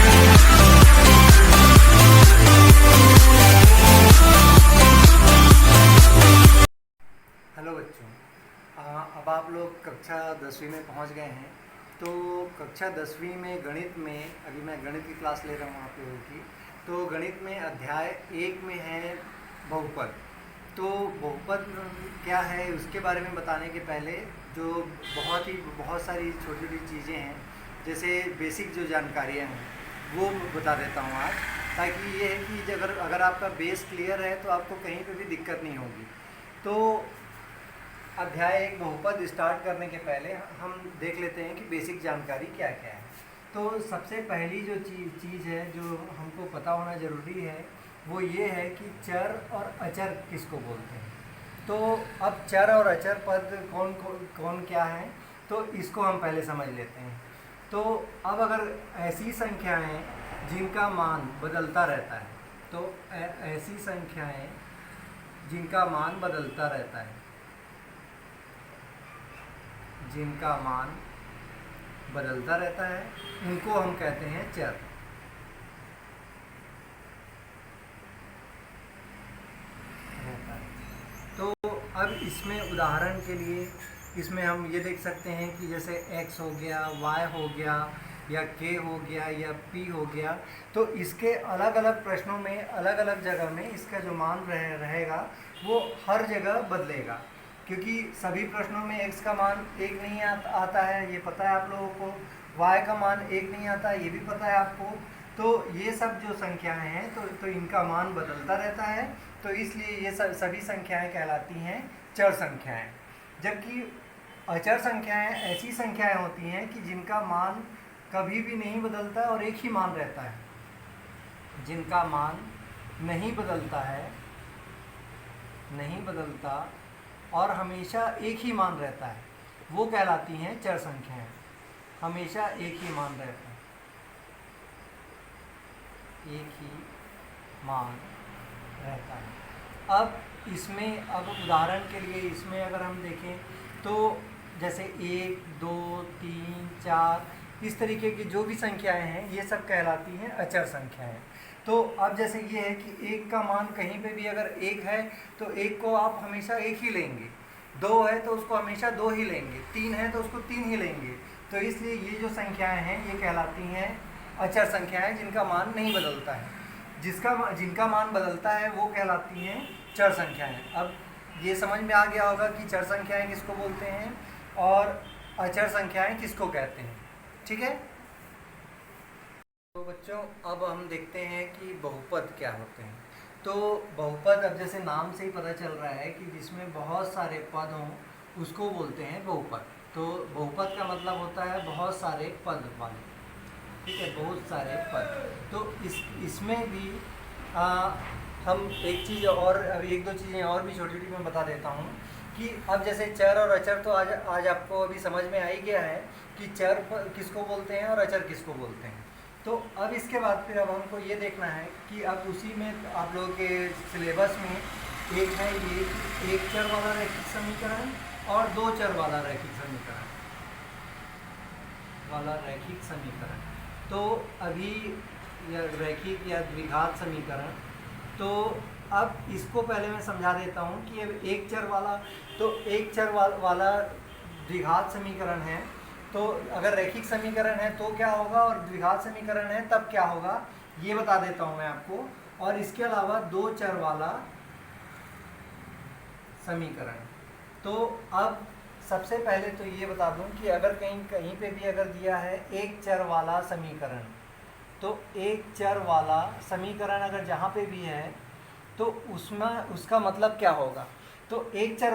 Hello बच्चों, अब आप लोग कक्षा 10वीं में पहुंच गए हैं। तो कक्षा 10वीं में गणित में अभी मैं गणित की क्लास ले रहा हूँ आप लोगों की। तो गणित में अध्याय 1 में है बहुपद। तो बहुपद क्या है उसके बारे में बताने के पहले जो बहुत सारी छोटी छोटी चीज़ें हैं, जैसे बेसिक जो जानकारियाँ हैं वो बता देता हूँ आज, ताकि ये है कि अगर आपका बेस क्लियर है तो आपको कहीं पे भी दिक्कत नहीं होगी। तो अध्याय 1 बहुपद स्टार्ट करने के पहले हम देख लेते हैं कि बेसिक जानकारी क्या क्या है। तो सबसे पहली जो चीज़ है जो हमको पता होना ज़रूरी है वो ये है कि चर और अचर किसको बोलते हैं। तो अब चर और अचर पद कौन क्या है, तो इसको हम पहले समझ लेते हैं। तो अब अगर ऐसी संख्याएं जिनका मान बदलता रहता है, तो ऐसी संख्याएं जिनका मान बदलता रहता है, जिनका मान बदलता रहता है उनको हम कहते हैं चर। तो अब इसमें उदाहरण के लिए इसमें हम ये देख सकते हैं कि जैसे x हो गया, y हो गया, या k हो गया, या p हो गया। तो इसके अलग अलग प्रश्नों में अलग अलग जगह में इसका जो मान रहेगा वो हर जगह बदलेगा, क्योंकि सभी प्रश्नों में x का मान 1 नहीं आता है, ये पता है आप लोगों को। y का मान 1 नहीं आता है, ये भी पता है आपको। तो ये सब जो संख्याएं हैं तो इनका मान बदलता रहता है, तो इसलिए ये सभी संख्याएं कहलाती हैं चर संख्याएं। जबकि अचर संख्याएं ऐसी संख्याएं होती हैं कि जिनका मान कभी भी नहीं बदलता और एक ही मान रहता है, जिनका मान नहीं बदलता और हमेशा एक ही मान रहता है, वो कहलाती हैं चर संख्याएं। हमेशा एक ही मान रहता है, एक ही मान रहता है। अब उदाहरण के लिए इसमें अगर हम देखें तो जैसे 1, 2, 3, 4 इस तरीके की जो भी संख्याएं हैं ये सब कहलाती हैं अचर संख्याएं। तो अब जैसे ये है कि 1 का मान कहीं पे भी अगर 1 है तो 1 को आप हमेशा 1 ही लेंगे, 2 है तो उसको हमेशा 2 ही लेंगे, 3 है तो उसको 3 ही लेंगे। तो इसलिए ये जो संख्याएं हैं ये कहलाती हैं अचर संख्याएं जिनका मान नहीं बदलता है। जिनका मान बदलता है वो कहलाती हैं चर संख्याएं। अब ये समझ में आ गया होगा कि चर संख्याएं किसको बोलते हैं और अचर संख्याएं किसको कहते हैं, ठीक है। तो बच्चों अब हम देखते हैं कि बहुपद क्या होते हैं। तो बहुपद अब जैसे नाम से ही पता चल रहा है कि जिसमें बहुत सारे पद हों उसको बोलते हैं बहुपद। तो बहुपद का मतलब होता है बहुत सारे पद वाले, ठीक है, बहुत सारे पद। तो इसमें भी हम एक चीज़ और एक दो चीज़ें और भी छोटी छोटी मैं बता देता हूँ कि अब जैसे चर और अचर तो आज आपको अभी समझ में आ ही गया है कि चर किसको बोलते हैं और अचर किसको बोलते हैं। तो अब इसके बाद फिर अब हमको ये देखना है कि अब उसी में आप लोगों के सिलेबस में एक है ये एक चर वाला रैखिक समीकरण और 2 चर वाला रैखिक समीकरण तो अभी रैखिक या द्विघात समीकरण। तो अब इसको पहले मैं समझा देता हूँ कि अब एक चर वाला द्विघात समीकरण है, तो अगर रैखिक समीकरण है तो क्या होगा और द्विघात समीकरण है तब क्या होगा ये बता देता हूँ मैं आपको। और इसके अलावा 2 चर वाला समीकरण। तो अब सबसे पहले तो ये बता दूं कि अगर कहीं पे भी अगर दिया है एक चर वाला समीकरण, तो एक चर वाला समीकरण अगर जहाँ पे भी है तो उसमें उसका मतलब क्या होगा। तो एक चर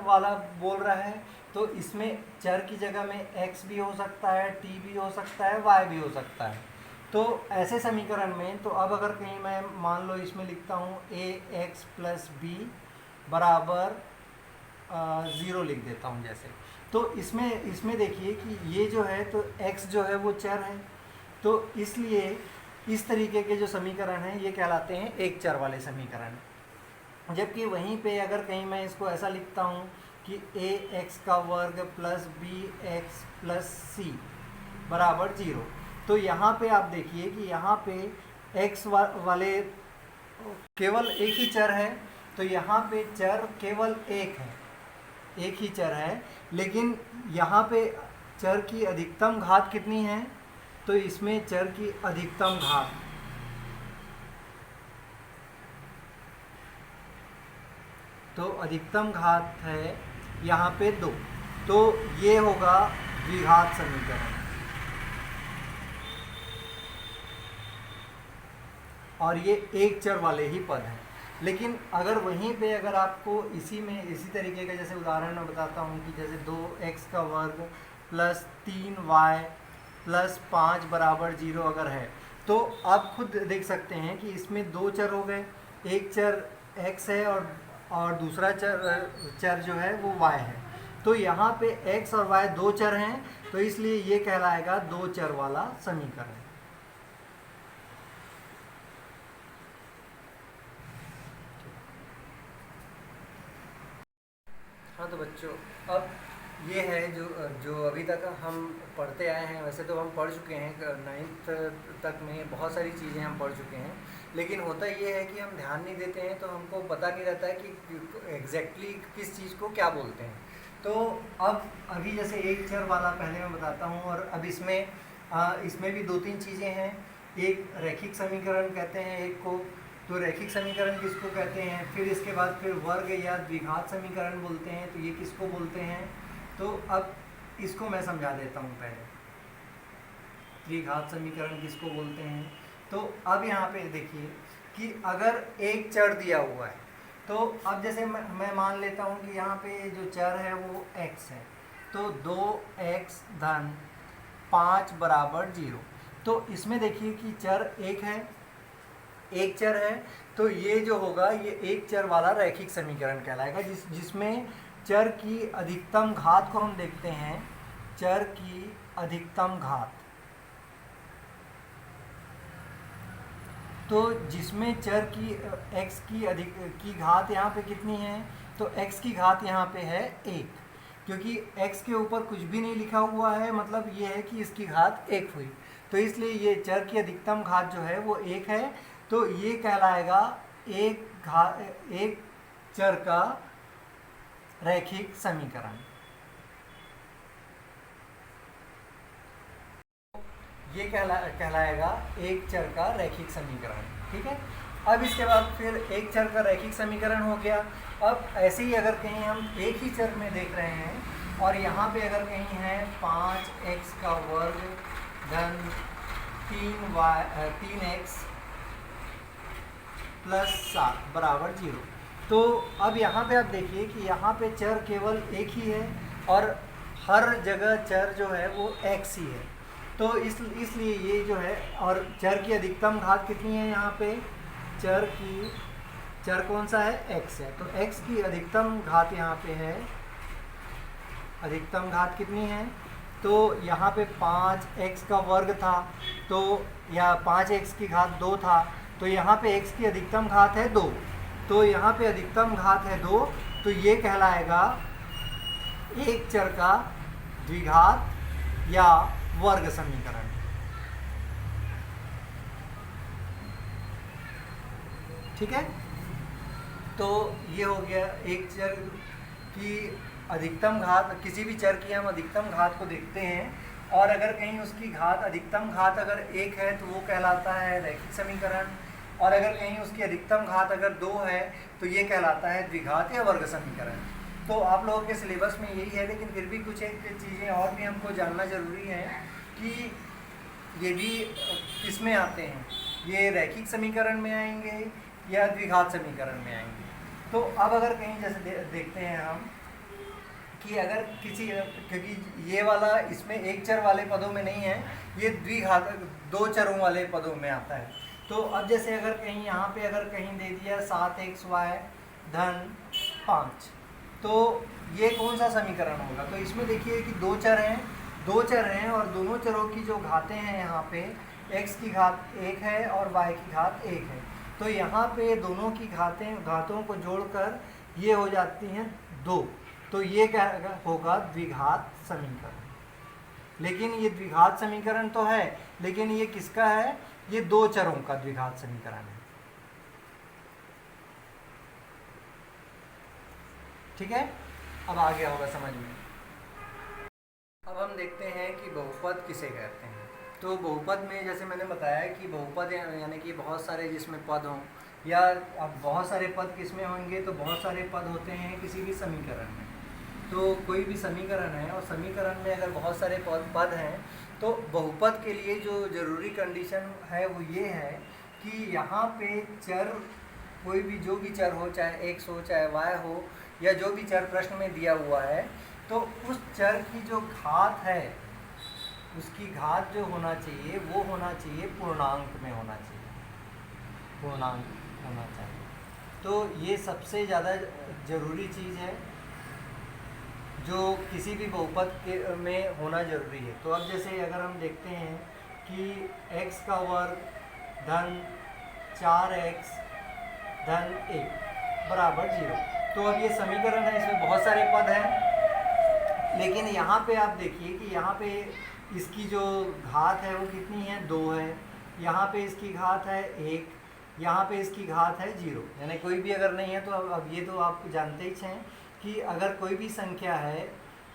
वाला बोल रहा है तो इसमें चर की जगह में x भी हो सकता है, t भी हो सकता है, y भी हो सकता है। तो ऐसे समीकरण में तो अब अगर कहीं मैं मान लो इसमें लिखता हूँ ax + b बराबर 0 लिख देता हूँ जैसे। तो इसमें देखिए कि ये जो है तो x जो है वो चर है, तो इसलिए इस तरीके के जो समीकरण हैं ये कहलाते हैं एक चर वाले समीकरण। जबकि वहीं पे अगर कहीं मैं इसको ऐसा लिखता हूँ कि ax² + bx + c बराबर 0, तो यहाँ पे आप देखिए कि यहाँ पे x वाले केवल एक ही चर है, तो यहाँ पे चर केवल एक है, एक ही चर है, लेकिन यहाँ पे चर की अधिकतम घात कितनी है, तो इसमें चर की अधिकतम घात, तो अधिकतम घात है यहाँ पे 2, तो ये होगा द्विघात समीकरण। और ये एक चर वाले ही पद हैं। लेकिन अगर वहीं पे अगर आपको इसी में इसी तरीके का जैसे उदाहरण मैं बताता हूँ कि जैसे 2x का वर्ग प्लस 3y प्लस 5 बराबर 0 अगर है, तो आप खुद देख सकते हैं कि इसमें दो चर हो गए, एक चर x है और दूसरा चर जो है वो y है। तो यहाँ पे x और y दो चर हैं, तो इसलिए ये कहलाएगा दो चर वाला समीकरण। हाँ तो बच्चों, अब ये है जो अभी तक हम पढ़ते आए हैं। वैसे तो हम पढ़ चुके हैं 9th तक में बहुत सारी चीज़ें हम पढ़ चुके हैं, लेकिन होता ये है कि हम ध्यान नहीं देते हैं, तो हमको पता नहीं रहता है कि एग्जैक्टली किस चीज़ को क्या बोलते हैं। तो अब अभी जैसे एक चर वाला पहले मैं बताता हूँ, और अब इसमें भी दो तीन चीज़ें हैं। एक रैखिक समीकरण कहते हैं एक को, तो रैखिक समीकरण किसको कहते हैं, फिर इसके बाद फिर वर्ग या द्विघात समीकरण बोलते हैं, तो ये किसको बोलते हैं। तो अब इसको मैं समझा देता हूँ पहले, द्विघात समीकरण किसको बोलते हैं। तो अब यहाँ पे देखिए कि अगर एक चर दिया हुआ है, तो अब जैसे मैं मान लेता हूँ कि यहाँ पे जो चर है वो x है, तो 2x धन 5 बराबर 0। तो इसमें देखिए कि चर एक है, एक चर है, तो ये जो होगा ये एक चर वाला रैखिक समीकरण कहलाएगा, जिसमें चर की अधिकतम घात को हम देखते हैं। चर की अधिकतम घात, तो जिसमें चर की x की घात यहाँ पे कितनी है, तो x की घात यहाँ पे है 1, क्योंकि x के ऊपर कुछ भी नहीं लिखा हुआ है, मतलब ये है कि इसकी घात 1 हुई, तो इसलिए ये चर की अधिकतम घात जो है वो 1 है। तो ये कहलाएगा एक चर का रैखिक समीकरण। ये कहलाएगा एक चर का रैखिक समीकरण, ठीक है। अब इसके बाद फिर एक चर का रैखिक समीकरण हो गया। अब ऐसे ही अगर कहीं हम एक ही चर में देख रहे हैं और यहाँ पे अगर कहीं है 5x का वर्ग धन 3x प्लस 7 बराबर 0, तो अब यहाँ पे आप देखिए कि यहाँ पे चर केवल एक ही है और हर जगह चर जो है वो x ही है, तो इसलिए ये जो है, और चर की अधिकतम घात कितनी है, यहाँ पे चर कौन सा है, x है, तो x की अधिकतम घात यहाँ पे है, अधिकतम घात कितनी है, तो यहाँ पे 5x का वर्ग था, तो या 5x की घात 2 था, तो यहाँ पे x की अधिकतम घात है 2, तो यहाँ पे अधिकतम घात है 2, तो ये कहलाएगा एक चर का द्विघात या वर्ग समीकरण। ठीक है, तो ये हो गया एक चर की अधिकतम घात। किसी भी चर की हम अधिकतम घात को देखते हैं, और अगर कहीं उसकी घात अधिकतम घात अगर 1 है तो वो कहलाता है रैखिक समीकरण, और अगर कहीं उसकी अधिकतम घात अगर 2 है तो ये कहलाता है द्विघात या वर्ग समीकरण। तो आप लोगों के सिलेबस में यही है, लेकिन फिर भी कुछ एक चीज़ें और भी हमको जानना ज़रूरी है कि ये भी किस में आते हैं, ये रैखिक समीकरण में आएंगे या द्विघात समीकरण में आएंगे। तो अब अगर कहीं जैसे देखते हैं हम कि अगर किसी, क्योंकि ये वाला इसमें एक चर वाले पदों में नहीं है, ये द्विघात दो चरों वाले पदों में आता है। तो अब जैसे अगर कहीं यहाँ पे अगर कहीं दे दिया 7xy धन 5, तो ये कौन सा समीकरण होगा, तो इसमें देखिए कि दो चर हैं और दोनों चरों की जो घातें हैं यहाँ पे x की घात 1 है और y की घात 1 है, तो यहाँ पे दोनों की घातों को जोड़कर ये हो जाती हैं 2, तो ये क्या होगा द्विघात समीकरण। लेकिन ये द्विघात समीकरण तो है, लेकिन ये किसका है? ये दो चरों का द्विघात समीकरण है। ठीक है, अब आ गया होगा समझ में। अब हम देखते हैं कि बहुपद किसे कहते हैं। तो बहुपद में जैसे मैंने बताया कि बहुपद यानी कि बहुत सारे जिसमें पद हों, या अब बहुत सारे पद किसमें होंगे, तो बहुत सारे पद होते हैं किसी भी समीकरण में। तो कोई भी समीकरण है और समीकरण में अगर बहुत सारे पद हैं, तो बहुपद के लिए जो ज़रूरी कंडीशन है वो ये है कि यहाँ पे चर, कोई भी जो भी चर हो, चाहे x हो चाहे y हो, या जो भी चर प्रश्न में दिया हुआ है, तो उस चर की जो घात है, उसकी घात जो होना चाहिए वो होना चाहिए पूर्णांक में होना चाहिए, पूर्णांक होना चाहिए। तो ये सबसे ज़्यादा ज़रूरी चीज़ है जो किसी भी बहुपद के में होना ज़रूरी है। तो अब जैसे अगर हम देखते हैं कि x का वर्ग धन 4x धन 1 बराबर 0, तो अब ये समीकरण है, इसमें बहुत सारे पद हैं, लेकिन यहाँ पे आप देखिए कि यहाँ पे इसकी जो घात है वो कितनी है? 2 है। यहाँ पे इसकी घात है 1, यहाँ पे इसकी घात है 0, यानी कोई भी अगर नहीं है तो अब ये तो आप जानते ही हैं कि अगर कोई भी संख्या है,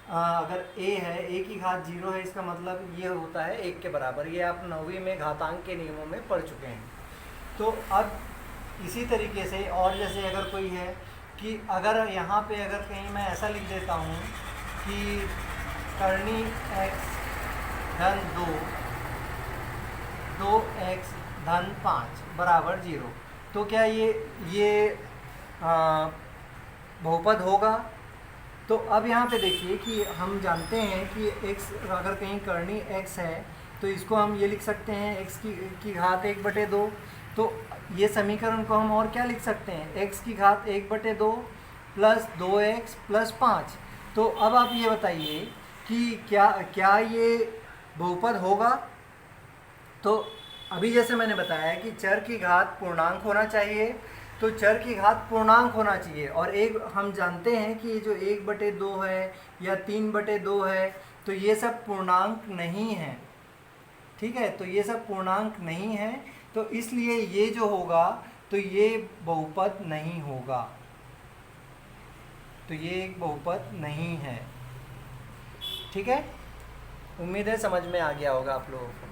अगर a है, a की घात 0 है, इसका मतलब ये होता है 1 के बराबर। ये आप 9वीं में घातांक के नियमों में पढ़ चुके हैं। तो अब इसी तरीके से और जैसे अगर कोई है कि अगर यहाँ पे अगर कहीं मैं ऐसा लिख देता हूँ कि करनी x धन 2x धन 5 बराबर 0, तो क्या ये बहुपद होगा? तो अब यहाँ पे देखिए कि हम जानते हैं कि x अगर कहीं करनी x है तो इसको हम ये लिख सकते हैं x की घात 1/2। तो ये समीकरण को हम और क्या लिख सकते हैं? x की घात 1/2 प्लस 2x प्लस 5। तो अब आप ये बताइए कि क्या ये बहुपद होगा? तो अभी जैसे मैंने बताया कि चर की घात पूर्णांक होना चाहिए, तो चर की घात पूर्णांक होना चाहिए। और एक हम जानते हैं कि ये जो 1/2 है या 3/2 है, तो ये सब पूर्णांक नहीं है। ठीक है, तो ये सब पूर्णांक नहीं है, तो इसलिए ये जो होगा तो ये बहुपद नहीं होगा, तो ये एक बहुपद नहीं है। ठीक है, उम्मीद है समझ में आ गया होगा आप लोगों को।